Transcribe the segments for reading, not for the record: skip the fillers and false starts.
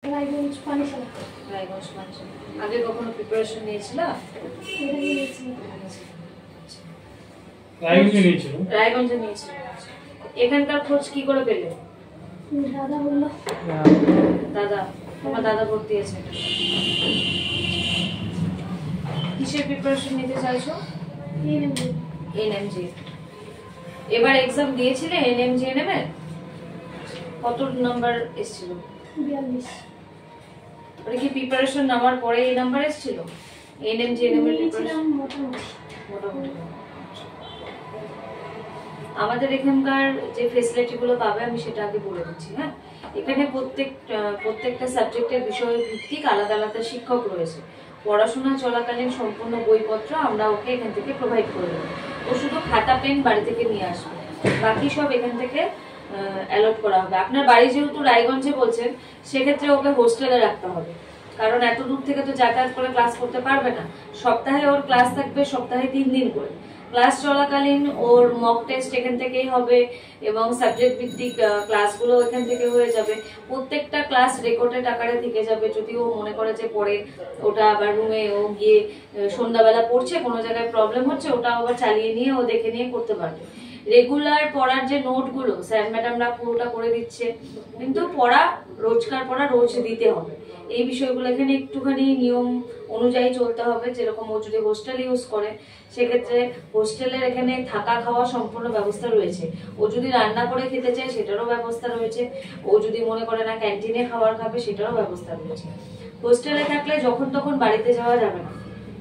রায়গঞ্জ পানিশালা। রায়গঞ্জ পানিশালা। আগে কখনো প্রিপারেশন নিয়েছিল? রায়গঞ্জে নিয়েছিল। এখানকার খোঁজ কি করে পেলে? দাদা বললো। দাদা, তোমার দাদা ভর্তি আছে। কিসের প্রিপারেশন নিতে চাইছো? এনএমজি। এবার এক্সাম দিয়েছিলে এনএমজি এর? কত নাম্বার এসেছিল? 42। ওটা কি প্রিপারেশন নামার পরে এই নাম্বার এসেছিল? এনএমজি এর প্রিপারেশন মোটামুটি। আমাদের এখানকার যে ফ্যাসিলিটি গুলো পাবে আমি সেটা আগে বলে দিচ্ছি। হ্যাঁ, এখানে প্রত্যেকটা সাবজেক্টের বিষয় ভিত্তিক আলাদা আলাদা শিক্ষক রয়েছে। পড়াশোনা চলাকালীন সম্পূর্ণ বইপত্র আমরা ওকে এখান থেকে প্রোভাইড করে দেবো। ও শুধু খাতা পেন বাড়ি থেকে নিয়ে আসবে, বাকি সব এখান থেকে অ্যালট করা হবে। আপনার বাড়ি যেহেতু রায়গঞ্জে বলছেন, সেক্ষেত্রে ওকে হোস্টেলে রাখতে হবে, কারণ এত দূর থেকে তো যাতায়াত করে ক্লাস করতে পারবে না। সপ্তাহে ওর ক্লাস থাকবে, সপ্তাহে 3 দিন করে। ক্লাস চলাকালীন ওর মক টেস্ট এখান থেকেই হবে এবং সাবজেক্ট ভিত্তিক ক্লাসগুলো এখান থেকে হয়ে যাবে। প্রত্যেকটা ক্লাস রেকর্ডেড আকারে থেকে যাবে। যদি ও মনে করে যে পরে ওটা আবার রুমে ও গিয়ে সন্ধ্যাবেলা পড়ছে, কোনো জায়গায় প্রবলেম হচ্ছে, ওটা আবার চালিয়ে নিয়ে ও দেখে নিয়ে করতে পারবে। রেগুলার পড়ার যে নোটগুলো স্যার ম্যাডামরা পুরোটা করে দিচ্ছে, কিন্তু পড়া রোজকার পড়া রোজ দিতে হবে। এই বিষয়গুলো এখানে একটুখানি নিয়ম অনুযায়ী চলতে হবে। যেরকম ও যদি হোস্টেল ইউজ করে, সেক্ষেত্রে হোস্টেলের এখানে থাকা খাওয়া সম্পূর্ণ ব্যবস্থা রয়েছে। ও যদি রান্না করে খেতে চায় সেটারও ব্যবস্থা রয়েছে। ও যদি মনে করে না ক্যান্টিনে খাবার খাবে সেটারও ব্যবস্থা রয়েছে। হোস্টেলে থাকলে যখন তখন বাড়িতে যাওয়া যাবে না,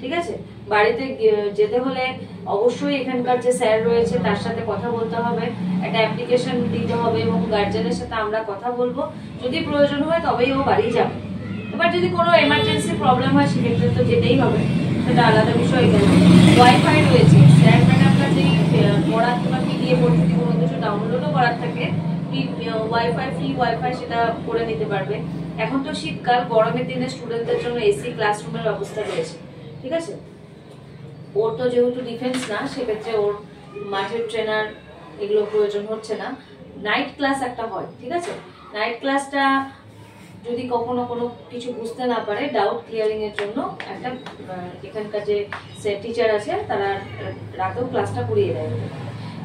ঠিক আছে? বাড়িতে যেতে হলে অবশ্যই এখানকার যে স্যার রয়েছে তার সাথে কথা বলতে হবে, একটা অ্যাপ্লিকেশন দিতে হবে এবং গার্জেনের সাথে আমরা কথা বলবো। যদি প্রয়োজন হয় তবেই ও বাড়ি যাবে। এবার যদি কোনো এমার্জেন্সি প্রবলেম হয় সেক্ষেত্রে তো যেতেই হবে, সেটা আলাদা বিষয় গেল। ওয়াইফাই রয়েছে, স্যার ম্যাডামরা যেই পড়াতে বা পিডিএফ যদি কোনো কিছু ডাউনলোডও করার থাকে, ওয়াইফাই ফ্রি ওয়াইফাই সেটা করে নিতে পারবে। এখন তো শীতকাল, গরমের দিনে স্টুডেন্টদের জন্য এসি ক্লাসরুমের ব্যবস্থা রয়েছে, ঠিক আছে? ওর তো যেহেতু ডিফেন্স না, সেক্ষেত্রে ওর মাঠের ট্রেনার এগুলো প্রয়োজন হচ্ছে না। নাইট ক্লাস একটা হয়, ঠিক আছে? নাইট ক্লাসটা যদি কখনো কোনো কিছু বুঝতে না পারে, ডাউট ক্লিয়ারিং এর জন্য একটা এখানকার যে টিচার আছে তারা রাতেও ক্লাসটা করিয়ে দেয়।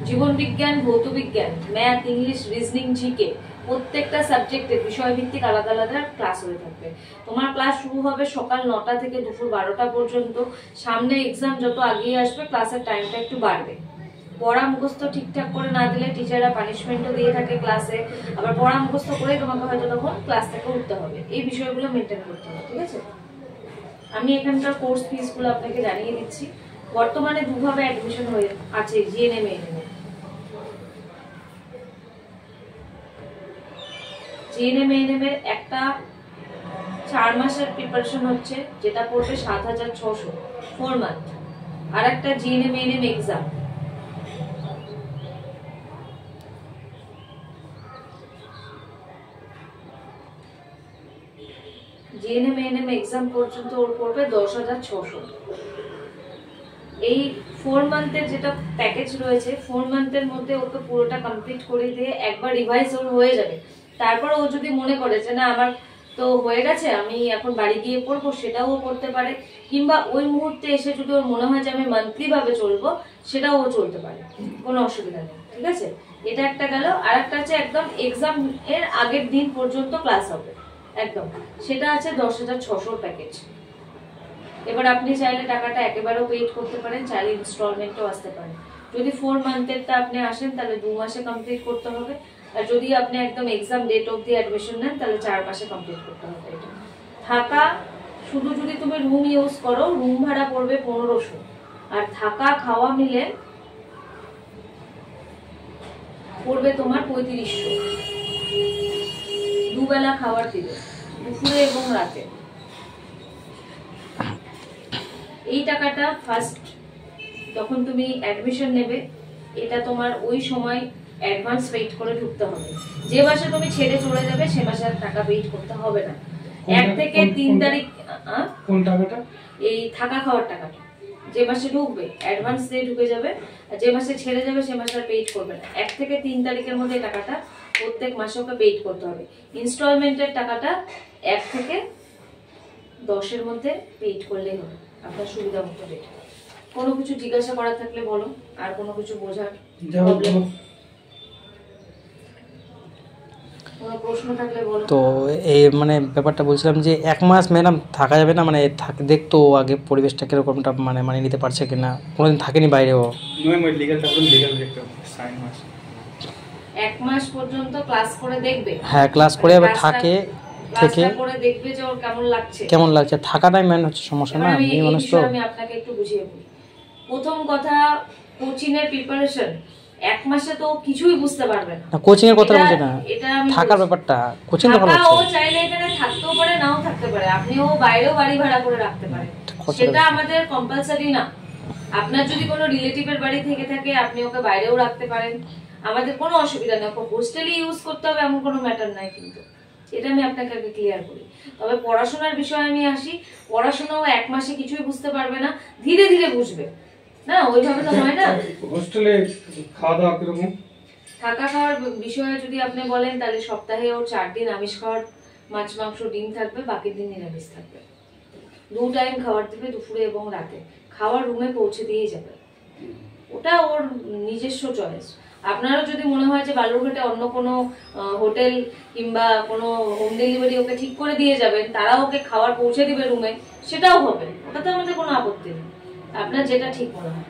জীবন বিজ্ঞান, ভৌত বিজ্ঞান, ম্যাথ, ইংলিশ, রিজনিং, জিকে প্রত্যেকটা সাবজেক্টের বিষয়ভিত্তিক আলাদা আলাদা ক্লাস হয়ে থাকবে। তোমার ক্লাস শুরু হবে সকাল 9টা থেকে দুপুর 12টা পর্যন্ত। সামনে এক্সাম যত আগিয়ে আসবে ক্লাসের টাইমটা একটু বাড়বে। পড়া মুখস্থ ঠিকঠাক করে না দিলে টিচাররা পানিশমেন্টও দিয়ে থাকে ক্লাসে। আবার পড়া মুখস্থ করে তোমাকে হয়তো তখন ক্লাস থেকে উঠতে হবে। এই বিষয়গুলো মেনটেন করতে হবে, ঠিক আছে? আমি এখানকার কোর্স ফিসগুলো আপনাকে জানিয়ে দিচ্ছি। বর্তমানে দুভাবে অ্যাডমিশন হয়ে আছে, জিএনএম এএনএম। জিএনএম এএনএম এর একটা 4 মাসের প্রিপারেশন হচ্ছে, যেটা পড়বে 7600 4 মান্থ। আর একটা GNM ANM exam, GNM ANM exam পর্যন্ত ওর পড়বে 10600। এই 4 মান্থের যেটা প্যাকেজ রয়েছে, 4 মান্থের মধ্যে ওকে পুরোটা কমপ্লিট করে দিয়ে একবার রিভাইজ ওর হয়ে যাবে। তারপর ও যদি মনে করে যে না আমার তো হয়ে গেছে, আমি এখন বাড়ি গিয়ে পড়বো, সেটাও ও করতে পারে। কিংবা ওই মুহূর্তে এসে যদি ওর মনে হয় যে আমি মান্থলি ভাবে চলবো, সেটাও ও চলতে পারে, কোনো অসুবিধা নেই, ঠিক আছে? এটা একটা গেল। আর একটা আছে একদম এক্সাম এর আগের দিন পর্যন্ত ক্লাস হবে একদম, সেটা আছে 10600 প্যাকেজ। এবার আপনি চাইলে টাকাটা একেবারেও পেইড করতে পারেন, চাইলে ইনস্টলমেন্টও আসতে পারেন। যদি 4 মান্থেরটা আপনি আসেন তাহলে 2 মাসে কমপ্লিট করতে হবে। আর যদি আপনি একদম এক্সাম ডেট অবধি অ্যাডমিশন নেন তাহলে 4 মাসে কমপ্লিট করতে হবে। এটা থাকা, শুধু যদি তুমি রুম ইউজ করো, রুম ভাড়া পড়বে 1500। আর থাকা খাওয়া মিলে পড়বে তোমার 3500। দুবেলা খাবার দিবে, দুপুরে এবং রাতে। এই টাকাটা ফার্স্ট যখন তুমি অ্যাডমিশন নেবে, এটা তোমার ওই সময় অ্যাডভান্স পেইড করে ঢুকতে হবে। যে মাসে তুমি ছেড়ে চলে যাবে সে মাসে আর টাকা পেইড করতে হবে না। 1 থেকে 3 তারিখ কোন টাকাটা? এই থাকা খাওয়ার টাকাটা যে মাসে ঢুকবে অ্যাডভান্স দিয়ে ঢুকে যাবে, আর যে মাসে ছেড়ে যাবে সে মাসে আর পেইড করবে না। 1 থেকে 3 তারিখের মধ্যে টাকাটা প্রত্যেক মাসে ওকে পেইড করতে হবে। ইনস্টলমেন্টের টাকাটা 1 থেকে 10-এর মধ্যে পেইড করলেই হবে, আপনার সুবিধা মতো রেট। কোনো কিছু জিজ্ঞাসা করার থাকলে বলো, আর কোনো কিছু বোঝার প্রবলেম, কোনো প্রশ্ন থাকলে বলো। তো এই মানে ব্যাপারটা বলছিলাম যে 1 মাস ম্যাডাম থাকা যাবে না, মানে দেখতো আগে পরিবেশটা কিরকমটা মানে মানিয়ে নিতে পারছে কিনা, কোনোদিন থাকেনি বাইরেও। 1 মাস পর্যন্ত ক্লাস করে দেখবে, হ্যাঁ ক্লাস করে আবার থাকে থেকে করে দেখবে যে ওর কেমন লাগছে, থাকাটাই মেন হচ্ছে সমস্যা না। এই মানুষ তো আমি আপনাকে একটু বুঝিয়ে বলি। প্রথম কথা, কোচিং এর প্রিপারেশন 1 মাসে তো কিছুই বুঝতে পারবে না। কোচিং এর কথা বলছি না, এটা আমি থাকার ব্যাপারটা, কোচিং তো থাকা ও চাইলে এখানে থাকতেও পারে, নাও থাকতে পারে, আপনিও বাইরেও বাড়ি ভাড়া করে রাখতে পারেন, সেটা আমাদের কম্পালসারি না। আপনার যদি কোনো রিলেটিভের বাড়ি থেকে থাকে আপনি ওকে বাইরেও রাখতে পারেন, আমাদের কোনো অসুবিধা নেই। ওকে হোস্টেলে ইউজ করতে হবে এমন কোনো ম্যাটার নাই, কিন্তু এটা আমি আপনাকে আগে ক্লিয়ার করি। তবে পড়াশোনার বিষয়ে আমি আসি, পড়াশোনাও 1 মাসে কিছুই বুঝতে পারবে না, ধীরে ধীরে বুঝবে না, ওইভাবে তো হয় না। হোস্টেলে খাওয়া দাওয়া কিরকম? থাকা খাওয়ার বিষয়ে যদি আপনি বলেন তাহলে সপ্তাহে ওর 4 দিন আমিষ খাওয়ার, মাছ মাংস ডিম থাকবে, বাকি দিন নিরামিষ থাকবে। 2 টাইম খাবার দেবে, দুপুরে এবং রাতে। খাওয়ার রুমে পৌঁছে দিয়েই যাবে, ওটা ওর নিজস্ব চয়েস। আপনারও যদি মনে হয় যে বালুরঘাটে অন্য কোনো হোটেল কিংবা কোনো হোম ডেলিভারি ওকে ঠিক করে দিয়ে যাবেন, তারা ওকে খাবার পৌঁছে দিবে রুমে, সেটাও হবে, ওটাতে আমাদের কোনো আপত্তি নেই, আপনার যেটা ঠিক মনে হয়।